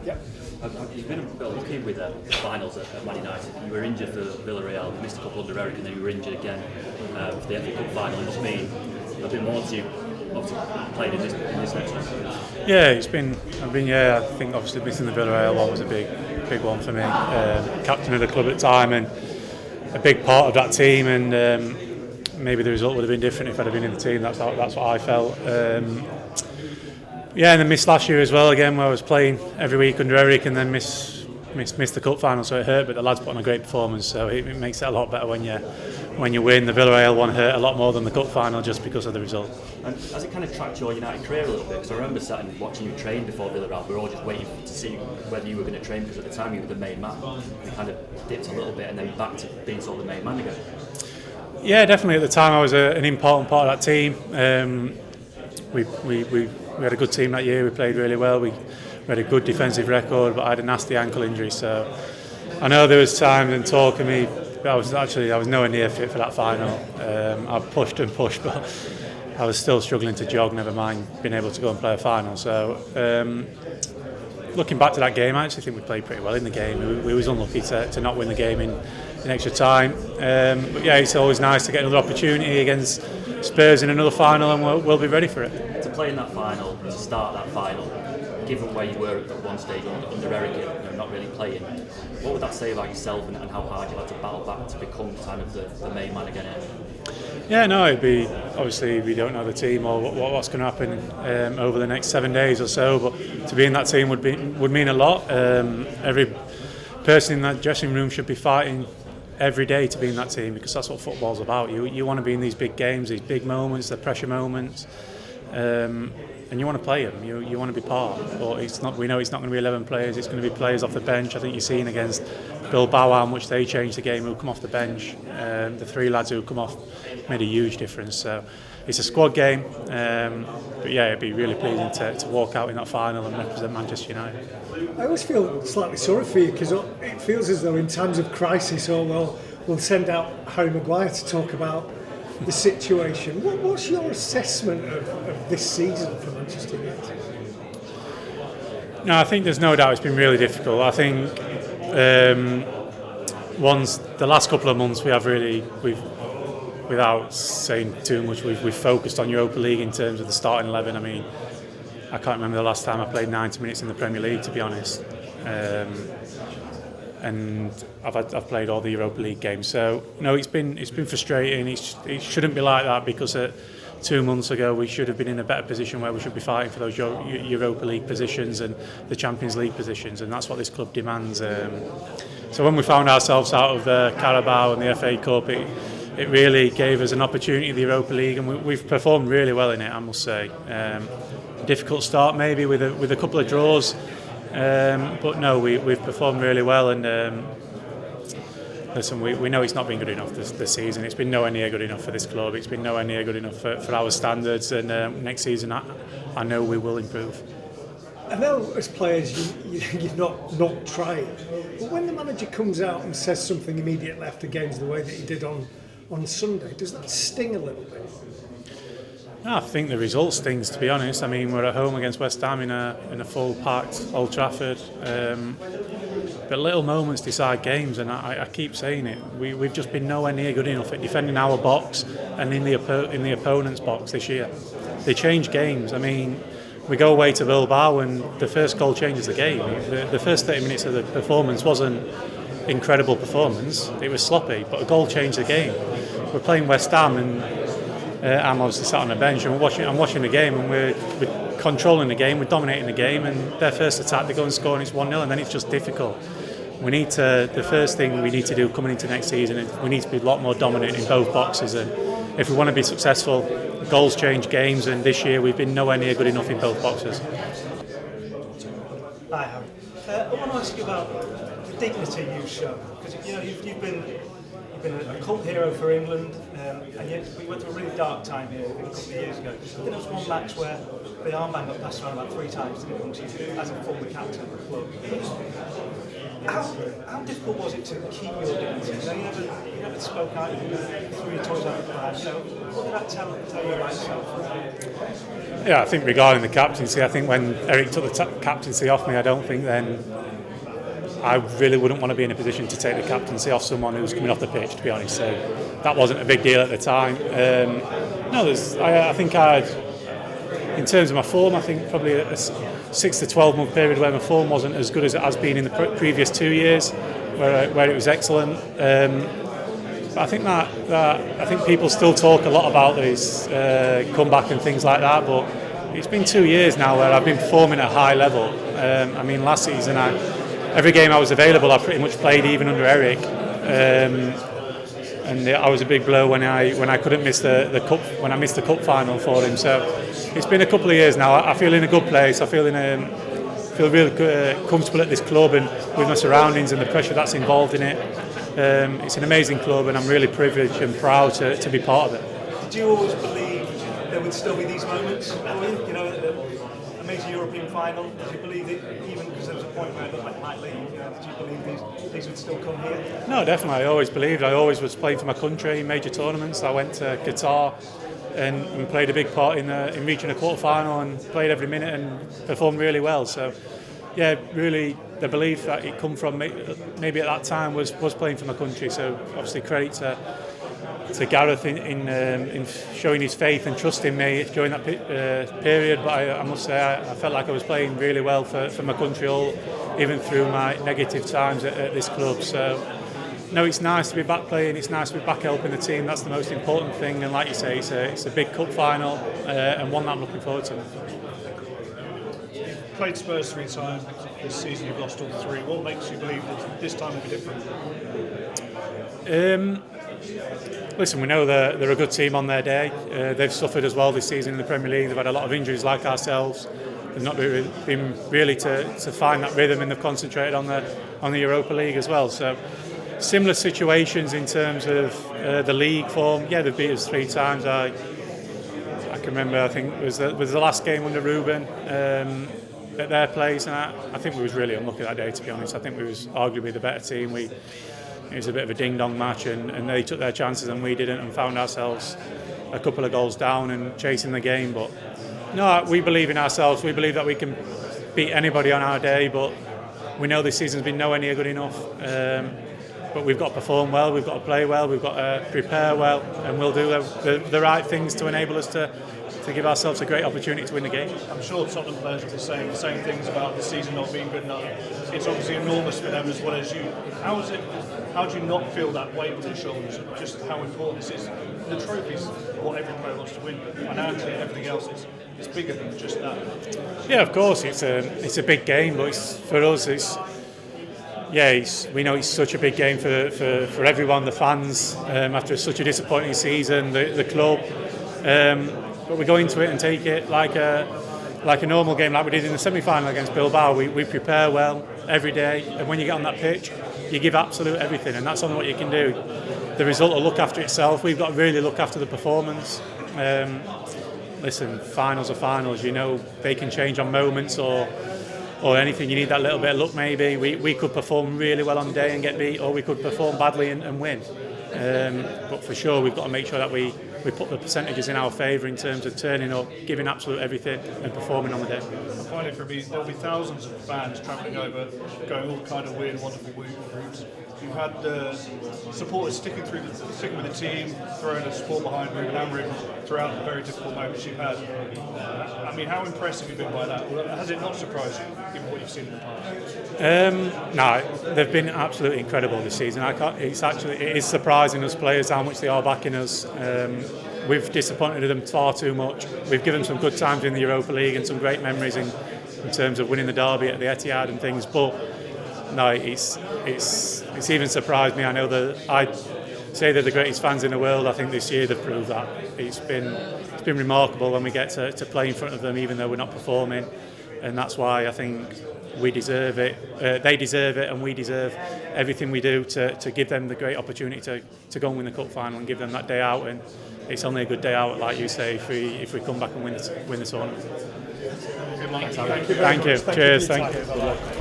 Yep. You've been a bit lucky with the finals at Man United. You were injured for Villarreal, you missed a couple under Eric, and then you were injured again for the FA Cup final. It must mean a bit more to you, obviously, playing in this next one. Yeah, I think obviously missing the Villarreal one was a big one for me. Captain of the club at the time and a big part of that team, and maybe the result would have been different if I'd have been in the team. That's what I felt. And then missed last year as well again, where I was playing every week under Eric, and then missed the cup final, so it hurt. But the lads put on a great performance, so it makes it a lot better when you win. The Villarreal one hurt a lot more than the cup final just because of the result. And has it kind of tracked your United career a little bit? Because I remember sitting and watching you train before Villarreal. We were all just waiting to see whether you were going to train, because at the time you were the main man. You kind of dipped a little bit and then back to being sort of the main man again. Yeah, definitely. At the time, I was an important part of that team. We had a good team that year. We played really well. We had a good defensive record, but I had a nasty ankle injury. So I know there was times and talk of me. I was nowhere near fit for that final. I pushed and pushed, but I was still struggling to jog. Never mind being able to go and play a final. So looking back to that game, I actually think we played pretty well in the game. We was unlucky to not win the game in extra time. But yeah, it's always nice to get another opportunity against Spurs in another final, and we'll be ready for it. To play in that final, to start that final, given where you were at one stage under Eric, not really playing, what would that say about yourself and how hard you had to battle back to become kind of the main man again? Yeah, no, it'd be, obviously we don't know the team or what's going to happen over the next 7 days or so, but to be in that team would mean a lot. Every person in that dressing room should be fighting every day to be in that team, because that's what football's about. You want to be in these big games, these big moments, the pressure moments, and you want to play them. You want to be part. But it's not. We know it's not going to be 11 players. It's going to be players off the bench. I think you've seen against Bilbao how much they changed the game. Who come off the bench? The three lads who come off made a huge difference. So it's a squad game. But yeah, it'd be really pleasing to walk out in that final and represent Manchester United. I always feel slightly sorry for you, because it feels as though in times of crisis, we'll send out Harry Maguire to talk about the situation. What's your assessment of this season for Manchester United? No, I think there's no doubt it's been really difficult. I think the last couple of months we've without saying too much, we've focused on Europa League in terms of the starting 11. I mean, I can't remember the last time I played 90 minutes in the Premier League, to be honest. And I've played all the Europa League games. So no, it's been frustrating. It shouldn't be like that, because 2 months ago we should have been in a better position where we should be fighting for those Europa League positions and the Champions League positions, and that's what this club demands. So when we found ourselves out of the Carabao and the FA Cup, it really gave us an opportunity in the Europa League, and we've performed really well in it, I must say. Difficult start maybe with a couple of draws, but no, we've performed really well, and listen, we know it's not been good enough this season. It's been nowhere near good enough for this club. It's been nowhere near good enough for our standards, and next season I know we will improve. I know as players you're not trying, but when the manager comes out and says something immediately after games the way that he did on Sunday, does that sting a little bit? I think the result stings, to be honest. I mean, we're at home against West Ham in a full packed Old Trafford, but little moments decide games, and I keep saying it. We've just been nowhere near good enough at defending our box and in the opponent's box this year. They change games. I mean, we go away to Bilbao and the first goal changes the game. The first 30 minutes of the performance wasn't incredible performance. It was sloppy, but a goal changed the game. We're playing West Ham, and I'm obviously sat on the bench, and I'm watching the game, and we're controlling the game, we're dominating the game, and their first attack they go and score, and it's 1-0, and then it's just difficult. The first thing we need to do coming into next season is we need to be a lot more dominant in both boxes, and if we want to be successful, goals change games, and this year we've been nowhere near good enough in both boxes. Hi, Harry. I want to ask you about the dignity you've shown, because you've been You've been a cult hero for England, and yet we went through a really dark time here a couple of years ago. I think there was one match where the armband got passed around about 3 times, didn't it, amongst you as a former captain of the club. How difficult was it to keep your dignity? You never spoke out, you threw your toys out the pram. What did that tell you about yourself? Yeah, I think regarding the captaincy, I think when Eric took the captaincy off me, I don't think then I really wouldn't want to be in a position to take the captaincy off someone who's coming off the pitch, to be honest. So that wasn't a big deal at the time. I think I had, in terms of my form, I think probably a 6 to 12 month period where my form wasn't as good as it has been in the previous 2 years, where it was excellent. But I think I think people still talk a lot about this comeback and things like that, but it's been 2 years now where I've been performing at a high level. Last season every game I was available, I pretty much played even under Eric, and I was a big blow when I couldn't miss the cup, when I missed the cup final for him. So it's been a couple of years now. I feel in a good place. I feel really comfortable at this club and with my surroundings and the pressure that's involved in it. It's an amazing club, and I'm really privileged and proud to be part of it. Did you always believe there would still be these moments for you? You know, a major European final. Did you believe it, even because there was a point where it looked like it might leave? Did you believe these would still come here? No, definitely. I always believed. I always was playing for my country in major tournaments. I went to Qatar and played a big part in reaching a quarter-final and played every minute and performed really well. So, yeah, really the belief that it come from maybe at that time was playing for my country. So obviously credit to Gareth in showing his faith and trust in me during that period. But I must say I felt like I was playing really well for my country, even through my negative times at this club. So no, it's nice to be back playing. It's nice to be back helping the team. That's the most important thing. And like you say, it's a big cup final and one that I'm looking forward to. You've played Spurs 3 times this season. You've lost all 3. What makes you believe that this time will be different? Listen, we know they're a good team on their day. They've suffered as well this season in the Premier League. They've had a lot of injuries like ourselves. They've not been really to find that rhythm, and they've concentrated on the Europa League as well. So similar situations in terms of the league form. Yeah, they've beat us 3 times. I can remember, I think it was the last game under Ruben at their place, and I think we was really unlucky that day, to be honest. I think we was arguably the better team. It was a bit of a ding-dong match, and they took their chances and we didn't, and found ourselves a couple of goals down and chasing the game. But no, we believe in ourselves. We believe that we can beat anybody on our day, but we know this season's been nowhere near good enough. But we've got to perform well, we've got to play well, we've got to prepare well, and we'll do the right things to enable us to give ourselves a great opportunity to win the game. I'm sure Tottenham players will be saying the same things about the season not being good enough. It's obviously enormous for them as well as you. How do you not feel that weight on your shoulders? Just how important this is. The trophy's what every player wants to win, but financially everything else is bigger than just that. Yeah, of course, it's a big game, but for us, we know it's such a big game for everyone, the fans, after such a disappointing season, the club. But we go into it and take it like a normal game, like we did in the semi-final against Bilbao. We prepare well every day, and when you get on that pitch, you give absolute everything, and that's only what you can do. The result will look after itself. We've got to really look after the performance. Listen, finals are finals. You know they can change on moments or anything. You need that little bit of luck maybe. We could perform really well on the day and get beat, or we could perform badly and win. But for sure we've got to make sure that we put the percentages in our favour in terms of turning up, giving absolute everything and performing on the day. Finally, for me, there'll be thousands of fans travelling over, going all kind of weird and wonderful routes. You've had supporters sticking with the team, throwing the support behind Ruben Amorim throughout the very difficult moments you've had. I mean, how impressed have you been by that? Has it not surprised you, given what you've seen in the past? No, they've been absolutely incredible this season. It is surprising us players how much they are backing us. We've disappointed them far too much. We've given them some good times in the Europa League and some great memories in terms of winning the derby at the Etihad and things. But no, it's even surprised me. I know that I say they're the greatest fans in the world. I think this year they've proved that. It's been remarkable when we get to play in front of them, even though we're not performing. And that's why I think we deserve it. They deserve it, and we deserve everything we do to give them the great opportunity to go and win the cup final and give them that day out. And it's only a good day out, like you say, if we come back and win the tournament. Good luck. Thank you. Cheers. Thank you.